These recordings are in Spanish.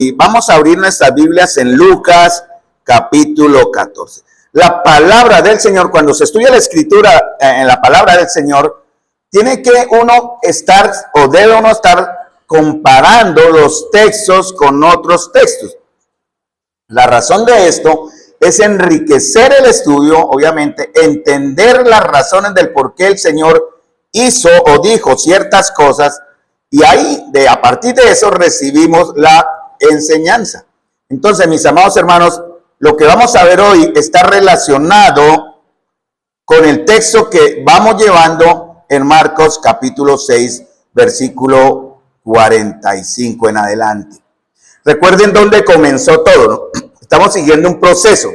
y vamos a abrir nuestras Biblias en Lucas capítulo 14. La palabra del Señor, cuando se estudia la escritura en la palabra del Señor, tiene que uno estar o debe uno estar comparando los textos con otros textos. La razón de esto es enriquecer el estudio, obviamente, entender las razones del por qué el Señor hizo o dijo ciertas cosas, y ahí, a partir de eso, recibimos la enseñanza. Entonces, mis amados hermanos, lo que vamos a ver hoy está relacionado con el texto que vamos llevando en Marcos capítulo 6, versículo 45 en adelante. Recuerden dónde comenzó todo, ¿no? Estamos siguiendo un proceso.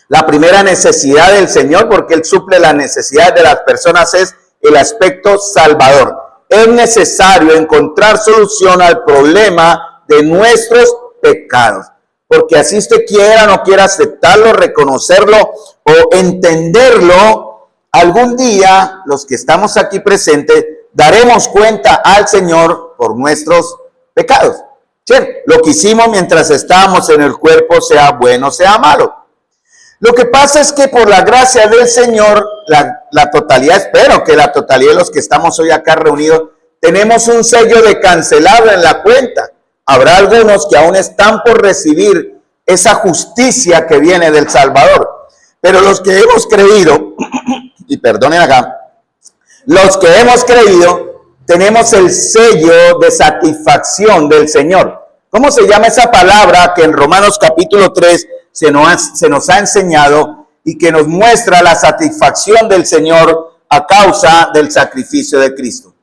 La primera necesidad del Señor, porque Él suple las necesidades de las personas, es el aspecto salvador. Es necesario encontrar solución al problema de nuestros pecados. Porque así usted quiera o no quiera aceptarlo, reconocerlo o entenderlo, algún día los que estamos aquí presentes daremos cuenta al Señor por nuestros pecados. ¿Sí? Lo que hicimos mientras estábamos en el cuerpo, sea bueno, sea malo. Lo que pasa es que por la gracia del Señor, la totalidad, espero que la totalidad de los que estamos hoy acá reunidos, tenemos un sello de cancelado en la cuenta. Habrá algunos que aún están por recibir esa justicia que viene del Salvador. Pero los que hemos creído, y perdonen acá, los que hemos creído, tenemos el sello de satisfacción del Señor. ¿Cómo se llama esa palabra que en Romanos capítulo 3 se nos ha enseñado y que nos muestra la satisfacción del Señor a causa del sacrificio de Cristo?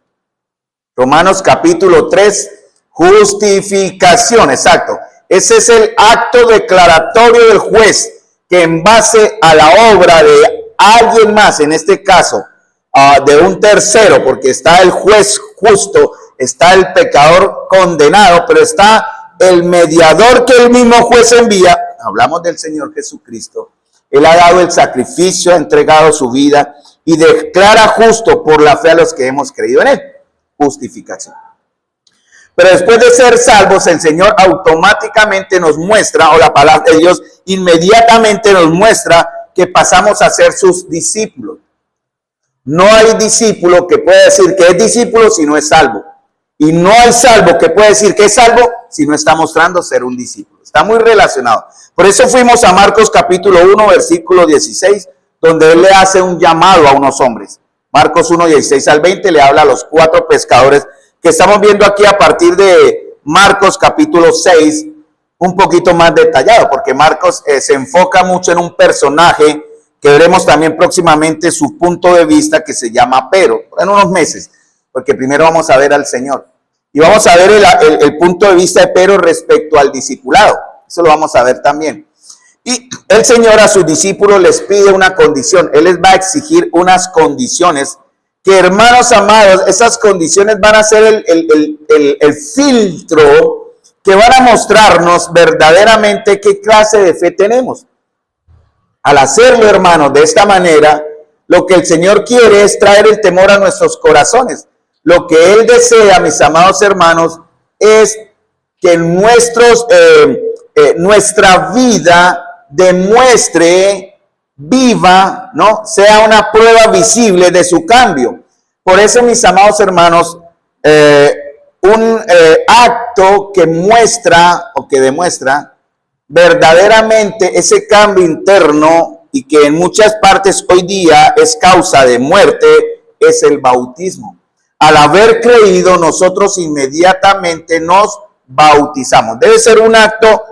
Romanos capítulo 3, justificación, exacto. Ese es el acto declaratorio del juez que en base a la obra de alguien más, en este caso, de un tercero, porque está el juez justo, está el pecador condenado, pero está el mediador que el mismo juez envía. Hablamos del Señor Jesucristo. Él ha dado el sacrificio, ha entregado su vida y declara justo por la fe a los que hemos creído en Él. Justificación. Pero después de ser salvos, el Señor automáticamente nos muestra, o la palabra de Dios inmediatamente nos muestra que pasamos a ser sus discípulos. No hay discípulo que pueda decir que es discípulo si no es salvo. Y no hay salvo que pueda decir que es salvo si no está mostrando ser un discípulo. Está muy relacionado. Por eso fuimos a Marcos capítulo 1, versículo 16, donde Él le hace un llamado a unos hombres. Marcos 1, 16 al 20 le habla a los 4 pescadores que estamos viendo aquí a partir de Marcos capítulo 6, un poquito más detallado, porque Marcos se enfoca mucho en un personaje que veremos también próximamente su punto de vista, que se llama Pedro, en unos meses, porque primero vamos a ver al Señor. Y vamos a ver el punto de vista de Pedro respecto al discipulado. Eso lo vamos a ver también. Y el Señor a sus discípulos les pide una condición. Él les va a exigir unas condiciones que, hermanos amados, esas condiciones van a ser el filtro que van a mostrarnos verdaderamente qué clase de fe tenemos. Al hacerlo, hermanos, de esta manera, lo que el Señor quiere es traer el temor a nuestros corazones. Lo que Él desea, mis amados hermanos, es que nuestra vida demuestre, viva, ¿no? Sea una prueba visible de su cambio. Por eso, mis amados hermanos, un acto que muestra o que demuestra verdaderamente ese cambio interno y que en muchas partes hoy día es causa de muerte, es el bautismo. Al haber creído, nosotros inmediatamente nos bautizamos. Debe ser un acto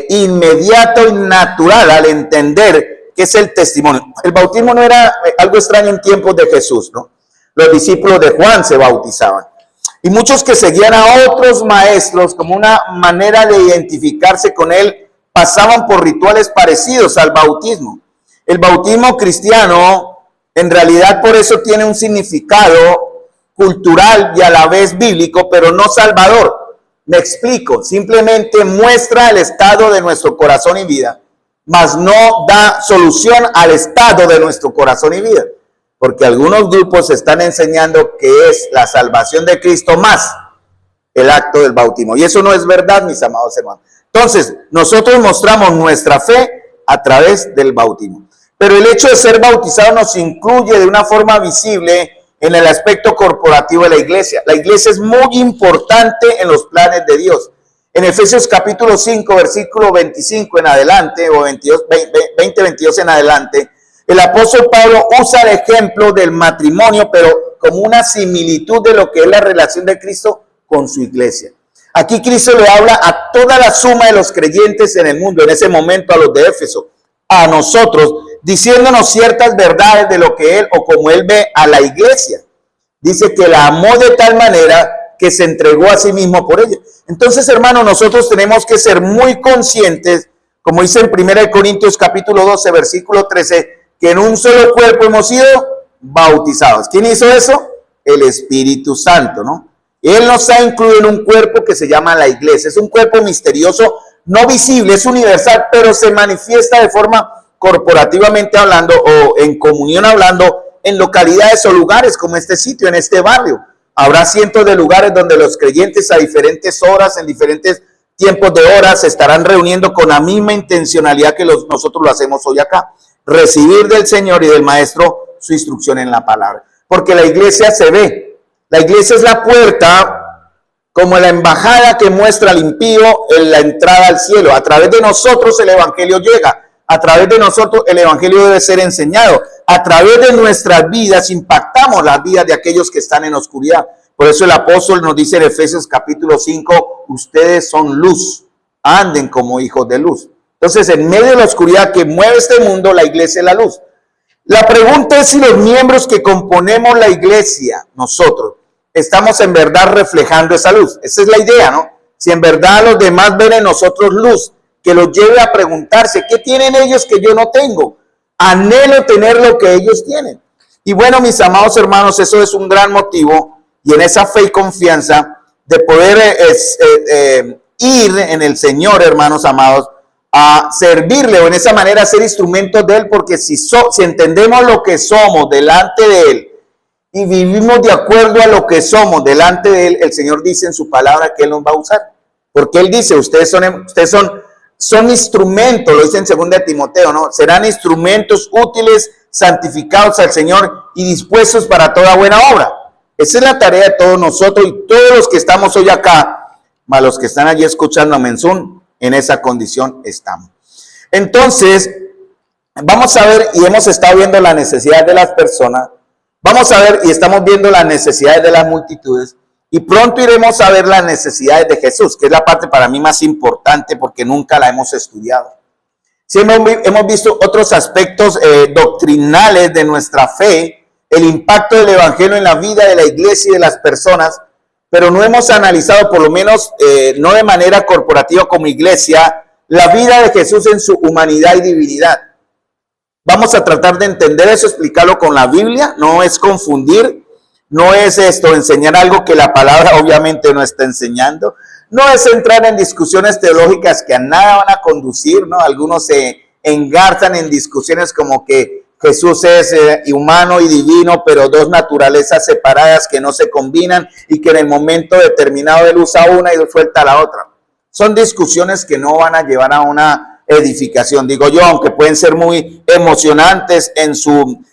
inmediato y natural al entender que es el testimonio. El bautismo no era algo extraño en tiempos de Jesús, ¿no? Los discípulos de Juan se bautizaban. Y muchos que seguían a otros maestros como una manera de identificarse con él, pasaban por rituales parecidos al bautismo. El bautismo cristiano, en realidad, por eso tiene un significado cultural y a la vez bíblico, pero no salvador. Me explico, simplemente muestra el estado de nuestro corazón y vida, mas no da solución al estado de nuestro corazón y vida. Porque algunos grupos están enseñando que es la salvación de Cristo más el acto del bautismo. Y eso no es verdad, mis amados hermanos. Entonces, nosotros mostramos nuestra fe a través del bautismo. Pero el hecho de ser bautizado nos incluye de una forma visible en el aspecto corporativo de la iglesia. La iglesia es muy importante en los planes de Dios. En Efesios capítulo 5, versículo 25 en adelante, o 22 en adelante, el apóstol Pablo usa el ejemplo del matrimonio, pero como una similitud de lo que es la relación de Cristo con su iglesia. Aquí Cristo le habla a toda la suma de los creyentes en el mundo, en ese momento a los de Éfeso, a nosotros, diciéndonos ciertas verdades de lo que él o como él ve a la iglesia. Dice que la amó de tal manera que se entregó a sí mismo por ella. Entonces, hermanos, nosotros tenemos que ser muy conscientes, como dice en 1 Corintios capítulo 12, versículo 13, que en un solo cuerpo hemos sido bautizados. ¿Quién hizo eso? El Espíritu Santo, ¿no? Él nos ha incluido en un cuerpo que se llama la iglesia. Es un cuerpo misterioso, no visible, es universal, pero se manifiesta de forma corporativamente hablando o en comunión hablando en localidades o lugares como este sitio, en este barrio. Habrá cientos de lugares donde los creyentes a diferentes horas, en diferentes tiempos de horas, se estarán reuniendo con la misma intencionalidad que nosotros lo hacemos hoy acá. Recibir del Señor y del Maestro su instrucción en la palabra. Porque la iglesia se ve. La iglesia es la puerta, como la embajada que muestra al impío en la entrada al cielo. A través de nosotros el evangelio llega. A través de nosotros el evangelio debe ser enseñado. A través de nuestras vidas impactamos las vidas de aquellos que están en oscuridad. Por eso el apóstol nos dice en Efesios capítulo 5, ustedes son luz, anden como hijos de luz. Entonces, en medio de la oscuridad que mueve este mundo, la iglesia es la luz. La pregunta es si los miembros que componemos la iglesia, nosotros, estamos en verdad reflejando esa luz. Esa es la idea, ¿no? Si en verdad los demás ven en nosotros luz, que los lleve a preguntarse, ¿qué tienen ellos que yo no tengo? Anhelo tener lo que ellos tienen. Y bueno, mis amados hermanos, eso es un gran motivo, y en esa fe y confianza de poder ir en el Señor, hermanos amados, a servirle o en esa manera ser instrumentos de Él, porque si entendemos lo que somos delante de Él y vivimos de acuerdo a lo que somos delante de Él, el Señor dice en su palabra que Él nos va a usar. Porque Él dice, ustedes son instrumentos, lo dice en 2 Timoteo, ¿no? Serán instrumentos útiles, santificados al Señor y dispuestos para toda buena obra. Esa es la tarea de todos nosotros y todos los que estamos hoy acá, más los que están allí escuchando a Menzún, en esa condición estamos. Entonces, vamos a ver, y hemos estado viendo la necesidad de las personas, vamos a ver y estamos viendo las necesidades de las multitudes, y pronto iremos a ver las necesidades de Jesús, que es la parte para mí más importante porque nunca la hemos estudiado. Sí, hemos visto otros aspectos doctrinales de nuestra fe, el impacto del evangelio en la vida de la iglesia y de las personas, pero no hemos analizado, por lo menos no de manera corporativa como iglesia, la vida de Jesús en su humanidad y divinidad. Vamos a tratar de entender eso, explicarlo con la Biblia, no es confundir, no es enseñar algo que la palabra obviamente no está enseñando, no es entrar en discusiones teológicas que a nada van a conducir, ¿no? Algunos se engarzan en discusiones como que Jesús es humano y divino, pero dos naturalezas separadas que no se combinan y que en el momento determinado Él usa una y suelta la otra. Son discusiones que no van a llevar a una edificación, digo yo, aunque pueden ser muy emocionantes en su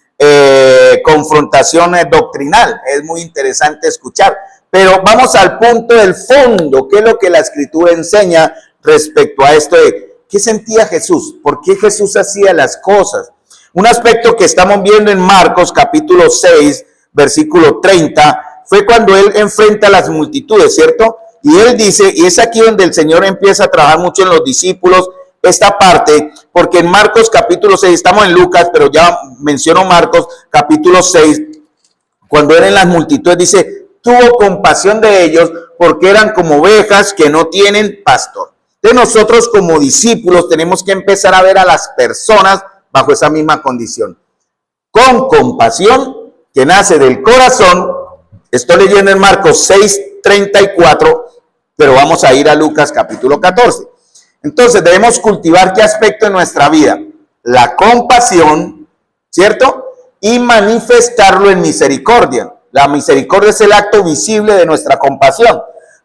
confrontación doctrinal. Es muy interesante escuchar, pero vamos al punto del fondo, ¿qué es lo que la Escritura enseña respecto a esto de qué sentía Jesús? ¿Por qué Jesús hacía las cosas? Un aspecto que estamos viendo en Marcos capítulo 6, versículo 30, fue cuando Él enfrenta a las multitudes, ¿cierto? Y Él dice, y es aquí donde el Señor empieza a trabajar mucho en los discípulos, esta parte, porque en Marcos capítulo 6, estamos en Lucas, pero ya menciono Marcos capítulo 6, cuando eran las multitudes, dice, tuvo compasión de ellos porque eran como ovejas que no tienen pastor. De nosotros como discípulos tenemos que empezar a ver a las personas bajo esa misma condición, con compasión que nace del corazón. Estoy leyendo en Marcos 6:34, pero vamos a ir a Lucas capítulo 14. Entonces debemos cultivar qué aspecto en nuestra vida, la compasión, ¿cierto? Y manifestarlo en misericordia. La misericordia es el acto visible de nuestra compasión.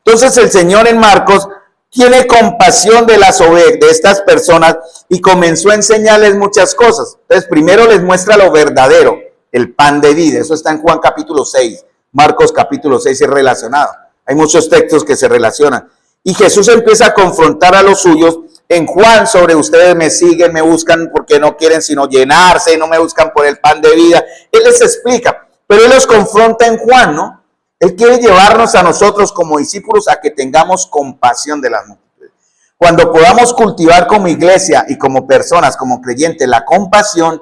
Entonces el Señor en Marcos tiene compasión de las ovejas, de estas personas, y comenzó a enseñarles muchas cosas. Entonces primero les muestra lo verdadero, el pan de vida. Eso está en Juan capítulo 6, Marcos capítulo 6 es relacionado. Hay muchos textos que se relacionan. Y Jesús empieza a confrontar a los suyos en Juan sobre ustedes me siguen, me buscan porque no quieren sino llenarse, y no me buscan por el pan de vida. Él les explica, pero él los confronta en Juan, ¿no? Él quiere llevarnos a nosotros como discípulos a que tengamos compasión de las multitudes. Cuando podamos cultivar como iglesia y como personas, como creyentes, la compasión,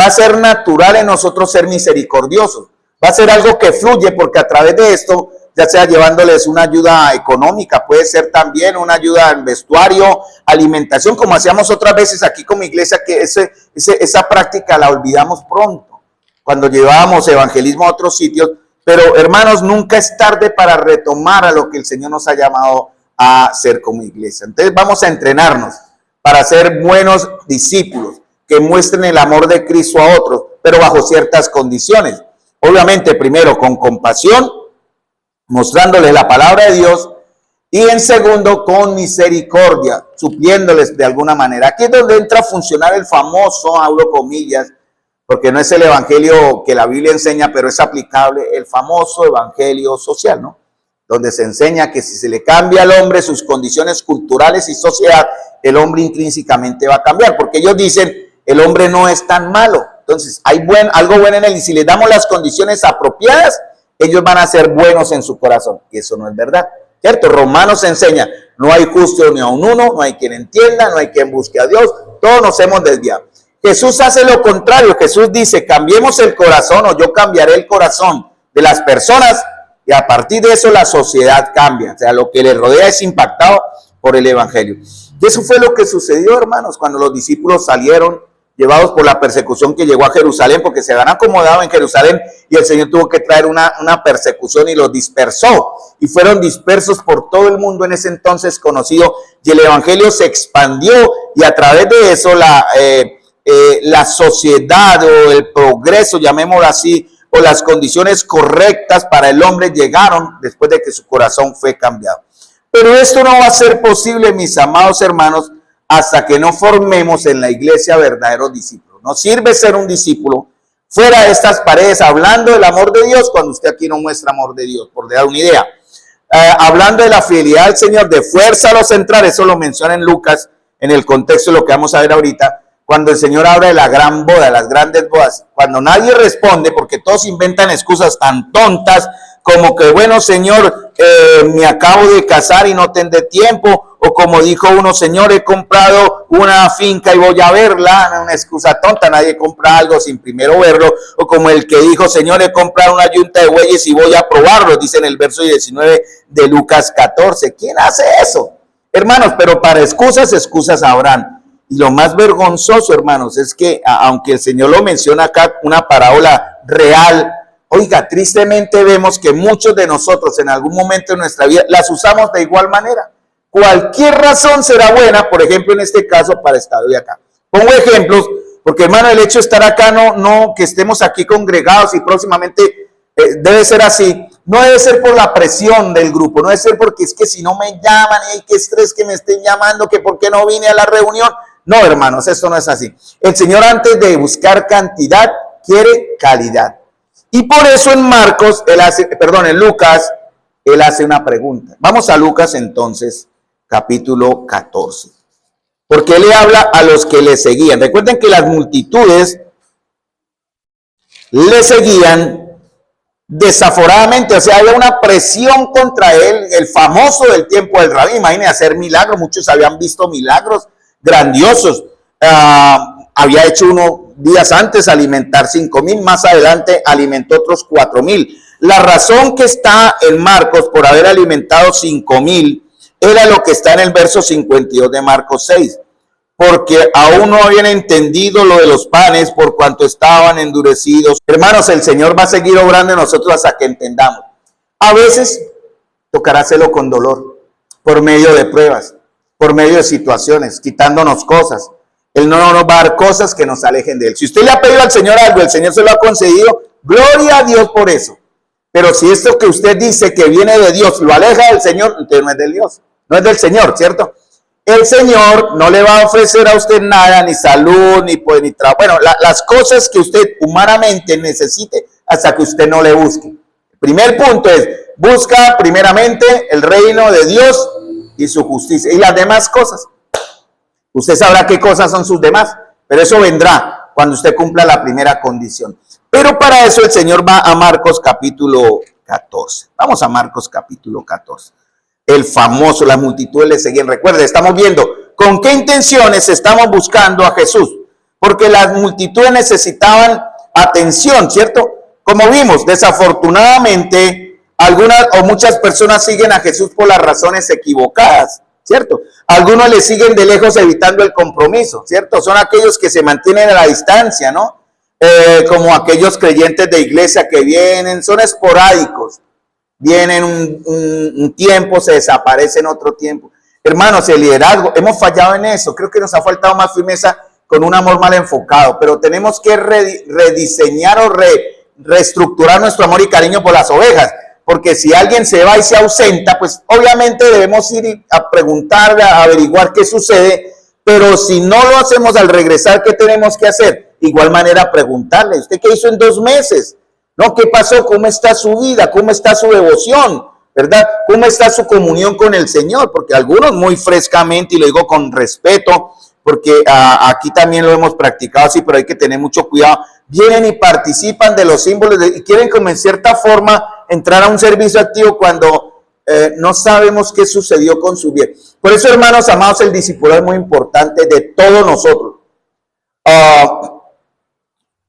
va a ser natural en nosotros ser misericordiosos. Va a ser algo que fluye porque a través de esto, ya sea llevándoles una ayuda económica, puede ser también una ayuda en vestuario, alimentación, como hacíamos otras veces aquí como iglesia, que esa práctica la olvidamos pronto, cuando llevábamos evangelismo a otros sitios. Pero hermanos, nunca es tarde para retomar a lo que el Señor nos ha llamado a ser como iglesia. Entonces vamos a entrenarnos para ser buenos discípulos, que muestren el amor de Cristo a otros, pero bajo ciertas condiciones. Obviamente, primero con compasión, mostrándoles la palabra de Dios, y en segundo con misericordia, supliéndoles de alguna manera. Aquí es donde entra a funcionar el famoso, hablo comillas, porque no es el evangelio que la Biblia enseña, pero es aplicable, el famoso evangelio social, ¿no? Donde se enseña que si se le cambia al hombre sus condiciones culturales y sociedad, el hombre intrínsecamente va a cambiar, porque ellos dicen, el hombre no es tan malo. Entonces, hay algo bueno en él, y si les damos las condiciones apropiadas, ellos van a ser buenos en su corazón. Y eso no es verdad, ¿cierto? Romanos enseña, no hay justo ni a un uno, no hay quien entienda, no hay quien busque a Dios, todos nos hemos desviado. Jesús hace lo contrario. Jesús dice, cambiemos el corazón, o yo cambiaré el corazón de las personas, y a partir de eso la sociedad cambia. O sea, lo que les rodea es impactado por el evangelio. Y eso fue lo que sucedió, hermanos, cuando los discípulos salieron llevados por la persecución que llegó a Jerusalén, porque se habían acomodado en Jerusalén y el Señor tuvo que traer una persecución y los dispersó, y fueron dispersos por todo el mundo en ese entonces conocido, y el evangelio se expandió, y a través de eso la sociedad o el progreso, llamémoslo así, o las condiciones correctas para el hombre llegaron después de que su corazón fue cambiado. Pero esto no va a ser posible, mis amados hermanos, hasta que no formemos en la iglesia verdaderos discípulos. No sirve ser un discípulo fuera de estas paredes hablando del amor de Dios cuando usted aquí no muestra amor de Dios, por dar una idea. Hablando de la fidelidad al Señor, de fuerza a los centrar, eso lo menciona en Lucas, en el contexto de lo que vamos a ver ahorita, cuando el Señor habla de la gran boda, las grandes bodas, cuando nadie responde, porque todos inventan excusas tan tontas, como que, bueno, Señor, me acabo de casar y no tendré tiempo, o como dijo uno, Señor, he comprado una finca y voy a verla, una excusa tonta, nadie compra algo sin primero verlo, o como el que dijo, Señor, he comprado una yunta de bueyes y voy a probarlo, dice en el verso 19 de Lucas 14, ¿quién hace eso? Hermanos, pero para excusas habrán. Y lo más vergonzoso, hermanos, es que aunque el Señor lo menciona acá, una parábola real, oiga, tristemente vemos que muchos de nosotros en algún momento de nuestra vida las usamos de igual manera. Cualquier razón será buena, por ejemplo, en este caso, para estar hoy acá. Pongo ejemplos, porque hermano, el hecho de estar acá, no que estemos aquí congregados y próximamente debe ser así. No debe ser por la presión del grupo, no debe ser porque es que si no me llaman, y qué estrés que me estén llamando, que por qué no vine a la reunión. No, hermanos, esto no es así. El Señor, antes de buscar cantidad, quiere calidad. Y por eso en Lucas, él hace una pregunta. Vamos a Lucas entonces, capítulo 14. Porque él le habla a los que le seguían. Recuerden que las multitudes le seguían desaforadamente, o sea, había una presión contra él, el famoso del tiempo del rabí. Imagínense hacer milagros, muchos habían visto milagros grandiosos. Había hecho unos días antes alimentar 5,000, más adelante alimentó otros 4,000. La razón que está en Marcos por haber alimentado 5,000 era lo que está en el verso 52 de Marcos 6, porque aún no habían entendido lo de los panes por cuanto estaban endurecidos. Hermanos, el Señor va a seguir obrando en nosotros hasta que entendamos. A veces tocará hacerlo con dolor, por medio de pruebas, por medio de situaciones, quitándonos cosas. Él no nos va a dar cosas que nos alejen de Él. Si usted le ha pedido al Señor algo, el Señor se lo ha concedido, gloria a Dios por eso. Pero si esto que usted dice que viene de Dios lo aleja del Señor, entonces no es del Dios, no es del Señor, ¿cierto? El Señor no le va a ofrecer a usted nada, ni salud, ni pues, ni trabajo. Bueno, las cosas que usted humanamente necesite hasta que usted no le busque. El primer punto es, busca primeramente el reino de Dios y su justicia. Y las demás cosas, usted sabrá qué cosas son sus demás, pero eso vendrá cuando usted cumpla la primera condición. Pero para eso el Señor va a Marcos capítulo 14. Vamos a Marcos capítulo 14. El famoso, las multitudes le seguían. Recuerde, estamos viendo con qué intenciones estamos buscando a Jesús. Porque las multitudes necesitaban atención, ¿cierto? Como vimos, desafortunadamente, algunas o muchas personas siguen a Jesús por las razones equivocadas, ¿cierto? Algunos le siguen de lejos evitando el compromiso, ¿cierto? Son aquellos que se mantienen a la distancia, ¿no? Como aquellos creyentes de iglesia que vienen, son esporádicos. Vienen un tiempo, se desaparecen otro tiempo. Hermanos, el liderazgo, hemos fallado en eso. Creo que nos ha faltado más firmeza con un amor mal enfocado, pero tenemos que rediseñar o reestructurar nuestro amor y cariño por las ovejas. Porque si alguien se va y se ausenta, pues obviamente debemos ir a preguntar, a averiguar qué sucede. Pero si no lo hacemos al regresar, ¿qué tenemos que hacer? Igual manera preguntarle, ¿usted qué hizo en 2 meses? ¿No? ¿Qué pasó? ¿Cómo está su vida? ¿Cómo está su devoción? ¿Verdad? ¿Cómo está su comunión con el Señor? Porque algunos muy frescamente, y lo digo con respeto, porque aquí también lo hemos practicado así, pero hay que tener mucho cuidado, vienen y participan de los símbolos y quieren como en cierta forma entrar a un servicio activo cuando no sabemos qué sucedió con su vida. Por eso, hermanos amados, el discipulado es muy importante de todos nosotros.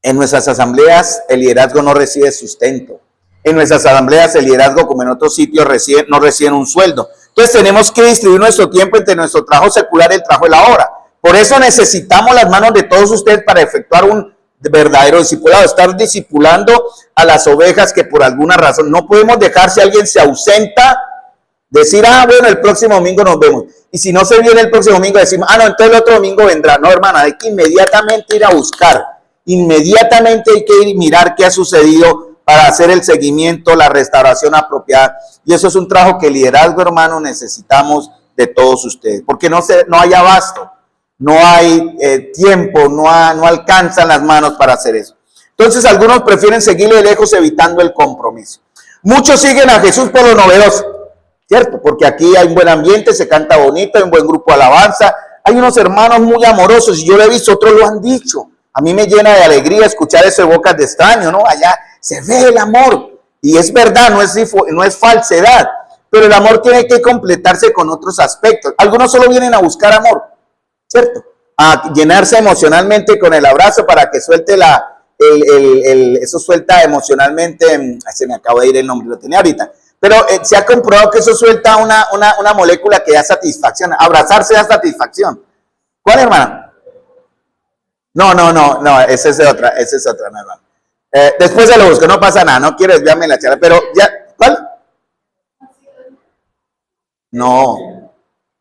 En nuestras asambleas el liderazgo no recibe sustento. En nuestras asambleas el liderazgo, como en otros sitios, no reciben un sueldo. Entonces tenemos que distribuir nuestro tiempo entre nuestro trabajo secular y el trabajo de la obra. Por eso necesitamos las manos de todos ustedes para efectuar un verdadero discipulado, estar discipulando a las ovejas que por alguna razón no podemos dejar, si alguien se ausenta, decir, bueno, el próximo domingo nos vemos. Y si no se viene el próximo domingo, decimos, no, entonces el otro domingo vendrá. No, hermana, hay que inmediatamente ir a buscar. Inmediatamente hay que ir y mirar qué ha sucedido para hacer el seguimiento, la restauración apropiada. Y eso es un trabajo que liderazgo, hermano, necesitamos de todos ustedes. Porque no hay abasto, no hay tiempo, no alcanzan las manos para hacer eso. Entonces algunos prefieren seguirle de lejos evitando el compromiso. Muchos siguen a Jesús por lo novedoso, ¿cierto? Porque aquí hay un buen ambiente, se canta bonito, hay un buen grupo de alabanza, hay unos hermanos muy amorosos, y yo lo he visto, otros lo han dicho. A mí me llena de alegría escuchar eso de bocas de extraño, ¿no? Allá se ve el amor, y es verdad, no es falsedad, pero el amor tiene que completarse con otros aspectos. Algunos solo vienen a buscar amor, ¿cierto? A llenarse emocionalmente con el abrazo para que suelte eso suelta emocionalmente, se me acaba de ir el nombre, lo tenía ahorita, pero se ha comprobado que eso suelta una molécula que da satisfacción. Abrazarse da satisfacción. ¿Cuál, hermana? No, esa es otra, no, hermano. Después se lo busco, no pasa nada, no quiero desviarme en la charla, pero ya, ¿cuál? No,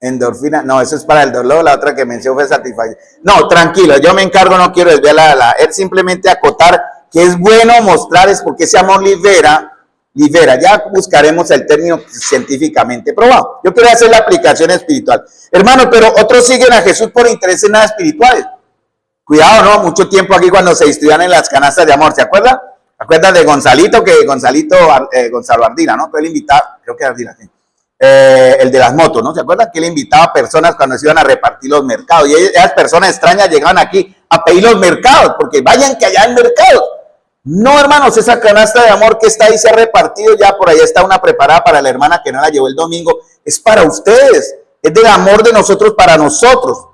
endorfina, no, eso es para el dolor, la otra que mencionó fue satisfacción. No, tranquilo, yo me encargo, no quiero desviar es simplemente acotar que es bueno mostrar, es porque ese amor libera, ya buscaremos el término científicamente probado. Yo quiero hacer la aplicación espiritual. Hermano, pero otros siguen a Jesús por intereses nada espirituales. Cuidado, ¿no? Mucho tiempo aquí cuando se distribuían en las canastas de amor, ¿se acuerdan? ¿Se acuerdan de Gonzalito? Gonzalo Ardila, ¿no? Que él invitaba, creo que Ardila, sí. El de las motos, ¿no? ¿Se acuerdan? Que él invitaba a personas cuando se iban a repartir los mercados. Y esas personas extrañas llegaban aquí a pedir los mercados, porque vayan que allá hay mercados. No, hermanos, esa canasta de amor que está ahí se ha repartido ya, por ahí está una preparada para la hermana que no la llevó el domingo. Es para ustedes, es del amor de nosotros para nosotros.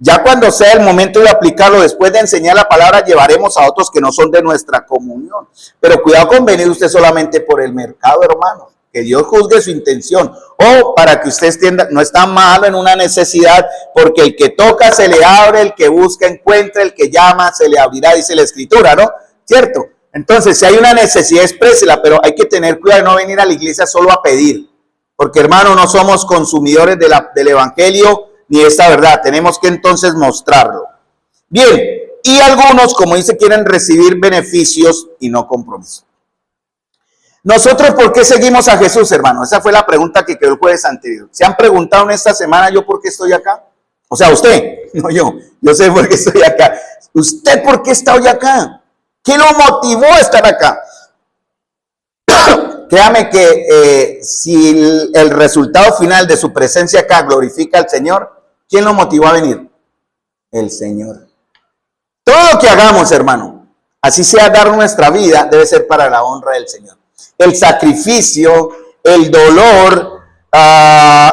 Ya cuando sea el momento de aplicarlo, después de enseñar la palabra, llevaremos a otros que no son de nuestra comunión. Pero cuidado con venir usted solamente por el mercado, hermano. Que Dios juzgue su intención. O para que usted entienda, no está malo en una necesidad, porque el que toca se le abre, el que busca encuentra, el que llama se le abrirá, dice la Escritura, ¿no? ¿Cierto? Entonces, si hay una necesidad, exprésela, pero hay que tener cuidado de no venir a la iglesia solo a pedir. Porque, hermano, no somos consumidores del evangelio ni esta verdad, tenemos que entonces mostrarlo. Bien, y algunos, como dice, quieren recibir beneficios y no compromiso. Nosotros, ¿por qué seguimos a Jesús, hermano? Esa fue la pregunta que quedó el jueves anterior. ¿Se han preguntado en esta semana yo por qué estoy acá? O sea, usted, no yo. Yo sé por qué estoy acá. ¿Usted por qué está hoy acá? ¿Qué lo motivó a estar acá? Créame que si el resultado final de su presencia acá glorifica al Señor, ¿quién lo motivó a venir? El Señor. Todo lo que hagamos, hermano, así sea dar nuestra vida, debe ser para la honra del Señor. El sacrificio, el dolor,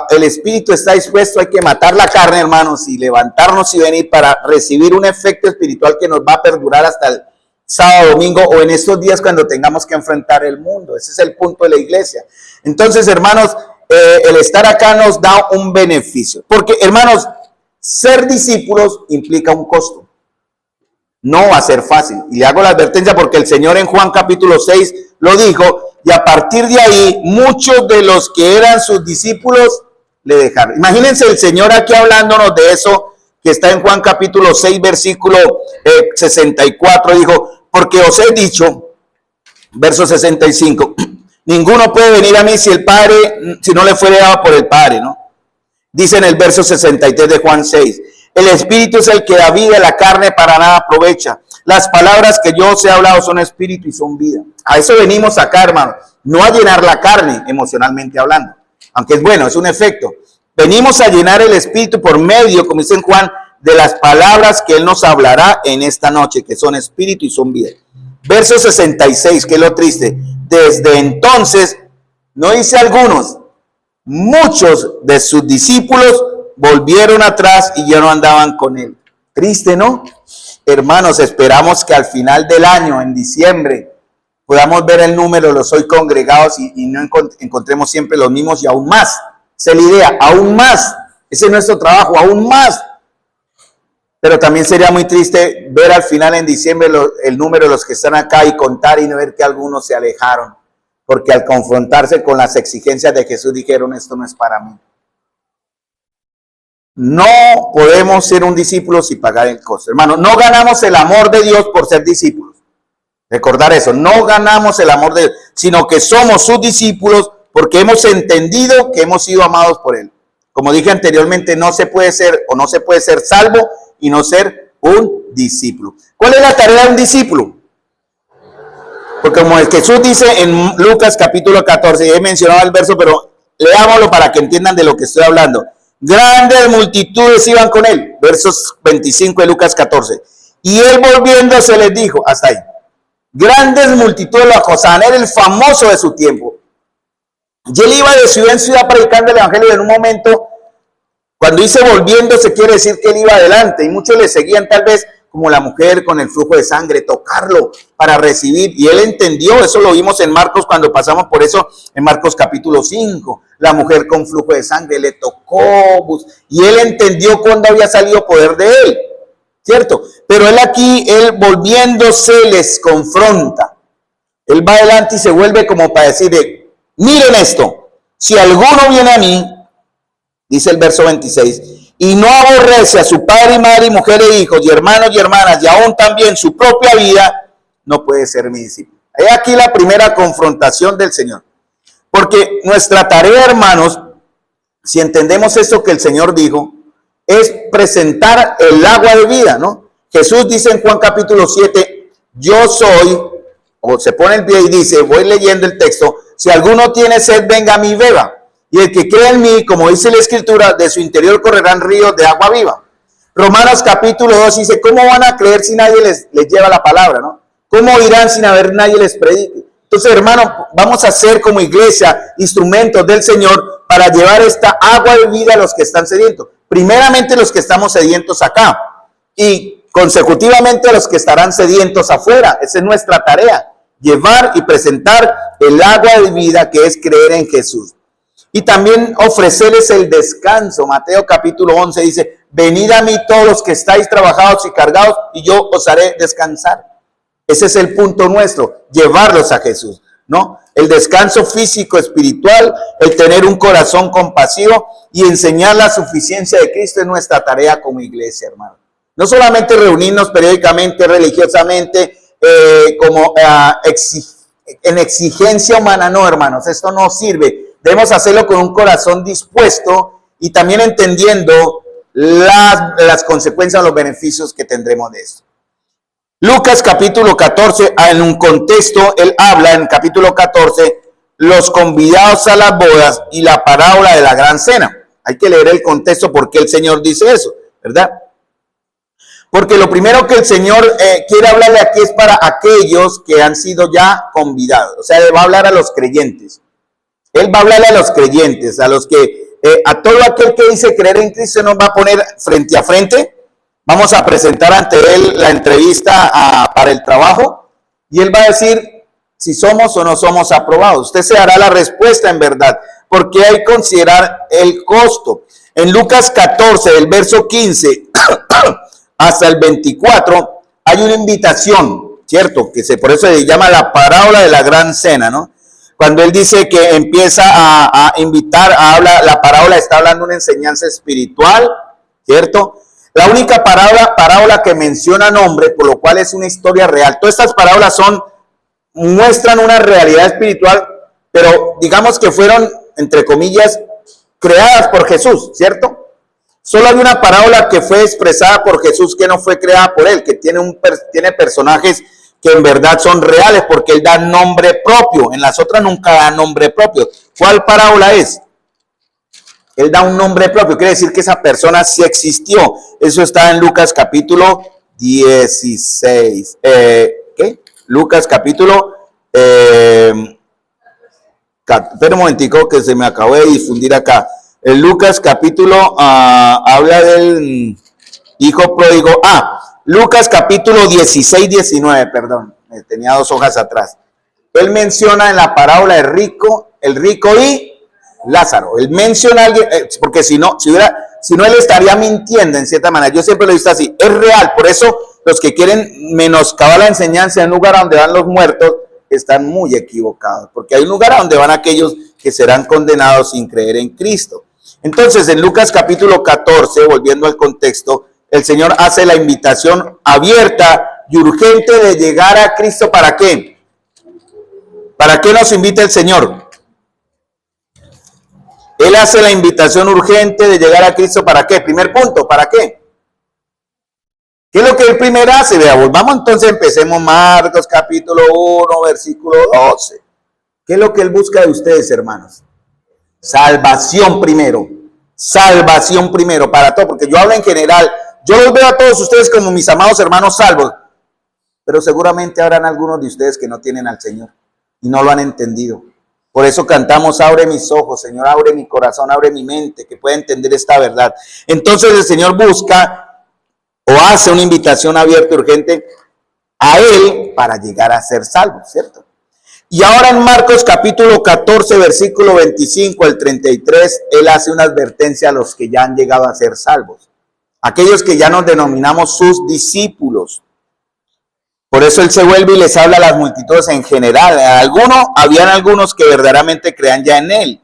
el espíritu está dispuesto, hay que matar la carne, hermanos, y levantarnos y venir para recibir un efecto espiritual que nos va a perdurar hasta el sábado, domingo o en estos días cuando tengamos que enfrentar el mundo. Ese es el punto de la iglesia. Entonces, hermanos, el estar acá nos da un beneficio. Porque, hermanos, ser discípulos implica un costo. No va a ser fácil. Y le hago la advertencia porque el Señor en Juan capítulo 6 lo dijo, y a partir de ahí muchos de los que eran sus discípulos le dejaron. Imagínense el Señor aquí hablándonos de eso, que está en Juan capítulo 6, versículo 64, dijo, porque os he dicho, verso 65, ninguno puede venir a mí si el Padre, si no le fuere dado por el Padre, ¿no? Dice en el verso 63 de Juan 6, el Espíritu es el que da vida, la carne para nada aprovecha. Las palabras que yo os he hablado son espíritu y son vida. A eso venimos acá, hermano, no a llenar la carne emocionalmente hablando, aunque es bueno, es un efecto. Venimos a llenar el espíritu por medio, como dice en Juan, de las palabras que Él nos hablará en esta noche, que son espíritu y son vida. Verso 66, que es lo triste. Desde entonces, no dice algunos, muchos de sus discípulos volvieron atrás y ya no andaban con Él. Triste, ¿no? Hermanos, esperamos que al final del año, en diciembre, podamos ver el número de los hoy congregados y no encontremos siempre los mismos y aún más. Esa es la idea, aún más. Ese es nuestro trabajo, aún más. Pero también sería muy triste ver al final en diciembre el número de los que están acá y contar y no ver que algunos se alejaron. Porque al confrontarse con las exigencias de Jesús dijeron, esto no es para mí. No podemos ser un discípulo sin pagar el costo. Hermano, no ganamos el amor de Dios por ser discípulos. Recordar eso, no ganamos el amor de Dios, sino que somos sus discípulos porque hemos entendido que hemos sido amados por Él. Como dije anteriormente, no se puede ser salvo y no ser un discípulo. ¿Cuál es la tarea de un discípulo? Porque como el Jesús dice en Lucas capítulo 14, he mencionado el verso, pero leámoslo para que entiendan de lo que estoy hablando. Grandes multitudes iban con Él, versos 25 de Lucas 14. Y Él volviéndose les dijo, hasta ahí. Grandes multitudes lo acosaban, era el famoso de su tiempo. Y Él iba de ciudad en ciudad predicando el evangelio. En un momento, cuando dice volviéndose, quiere decir que Él iba adelante. Y muchos le seguían, tal vez como la mujer con el flujo de sangre, tocarlo para recibir. Y Él entendió, eso lo vimos en Marcos cuando pasamos por eso, en Marcos capítulo 5. La mujer con flujo de sangre le tocó y Él entendió cuándo había salido poder de Él, ¿cierto? Pero Él aquí, Él volviéndose les confronta. Él va adelante y se vuelve como para decir, miren esto, si alguno viene a mí, dice el verso 26, y no aborrece a su padre y madre y mujer e hijos y hermanos y hermanas y aún también su propia vida, no puede ser mi discípulo. He aquí la primera confrontación del Señor. Porque nuestra tarea, hermanos, si entendemos eso que el Señor dijo, es presentar el agua de vida, ¿no? Jesús dice en Juan capítulo 7, yo soy, o se pone el pie y dice, voy leyendo el texto, si alguno tiene sed, venga a mí y beba. Y el que cree en mí, como dice la Escritura, de su interior correrán ríos de agua viva. Romanos capítulo 2 dice, ¿cómo van a creer si nadie les lleva la palabra, no? ¿Cómo irán sin haber nadie les predique? Entonces, hermano, vamos a ser como iglesia instrumentos del Señor para llevar esta agua de vida a los que están sedientos. Primeramente los que estamos sedientos acá y consecutivamente los que estarán sedientos afuera. Esa es nuestra tarea, llevar y presentar el agua de vida que es creer en Jesús. Y también ofrecerles el descanso. Mateo capítulo 11 dice, venid a mí todos los que estáis trabajados y cargados y yo os haré descansar. Ese es el punto nuestro, llevarlos a Jesús, ¿no? El descanso físico, espiritual, el tener un corazón compasivo y enseñar la suficiencia de Cristo es nuestra tarea como iglesia, hermano. No solamente reunirnos periódicamente, religiosamente, como en exigencia humana. No, hermanos, esto no sirve. Debemos hacerlo con un corazón dispuesto y también entendiendo las consecuencias o los beneficios que tendremos de esto. Lucas capítulo 14, en un contexto, él habla en capítulo 14, los convidados a las bodas y la parábola de la gran cena. Hay que leer el contexto porque el Señor dice eso, ¿verdad? Porque lo primero que el Señor quiere hablarle aquí es para aquellos que han sido ya convidados. O sea, él va a hablar a los creyentes. Él va a hablarle a los creyentes, a los que, a todo aquel que dice creer en Cristo nos va a poner frente a frente. Vamos a presentar ante él la entrevista para el trabajo y él va a decir si somos o no somos aprobados. Usted se dará la respuesta en verdad, porque hay que considerar el costo. En Lucas 14, del verso 15 hasta el 24, hay una invitación, ¿cierto? Por eso se llama la parábola de la gran cena, ¿no? Cuando él dice que empieza a invitar, la parábola está hablando de una enseñanza espiritual, ¿cierto? La única parábola que menciona nombre, por lo cual es una historia real. Todas estas parábolas muestran una realidad espiritual, pero digamos que fueron, entre comillas, creadas por Jesús, ¿cierto? Solo hay una parábola que fue expresada por Jesús que no fue creada por él, que tiene personajes que en verdad son reales porque él da nombre propio. En las otras nunca da nombre propio. ¿Cuál parábola es? Él da un nombre propio, quiere decir que esa persona sí existió. Eso está en Lucas capítulo 16. ¿Qué? Lucas capítulo... espera un momentico que se me acabó de difundir acá. En Lucas capítulo habla del hijo pródigo. Lucas capítulo 16, 19, perdón. Tenía 2 hojas atrás. Él menciona en la parábola el rico y Lázaro. Él menciona a alguien, porque si no, él estaría mintiendo en cierta manera. Yo siempre lo he visto así. Es real. Por eso los que quieren menoscabar la enseñanza en un lugar donde van los muertos están muy equivocados. Porque hay un lugar a donde van aquellos que serán condenados sin creer en Cristo. Entonces, en Lucas capítulo 14, volviendo al contexto, el Señor hace la invitación abierta y urgente de llegar a Cristo. ¿Para qué? ¿Para qué nos invita el Señor? Él hace la invitación urgente de llegar a Cristo. ¿Para qué? Primer punto, ¿para qué? ¿Qué es lo que él primero hace? Veamos, vamos entonces, empecemos Marcos capítulo 1, versículo 12. ¿Qué es lo que él busca de ustedes, hermanos? Salvación primero para todo, porque yo hablo en general. Yo los veo a todos ustedes como mis amados hermanos salvos, pero seguramente habrán algunos de ustedes que no tienen al Señor y no lo han entendido. Por eso cantamos, abre mis ojos, Señor, abre mi corazón, abre mi mente, que pueda entender esta verdad. Entonces el Señor busca o hace una invitación abierta y urgente a Él para llegar a ser salvo, ¿cierto? Y ahora en Marcos capítulo 14, versículo 25 al 33, Él hace una advertencia a los que ya han llegado a ser salvos. Aquellos que ya nos denominamos sus discípulos. Por eso Él se vuelve y les habla a las multitudes en general. Habían algunos que verdaderamente crean ya en Él.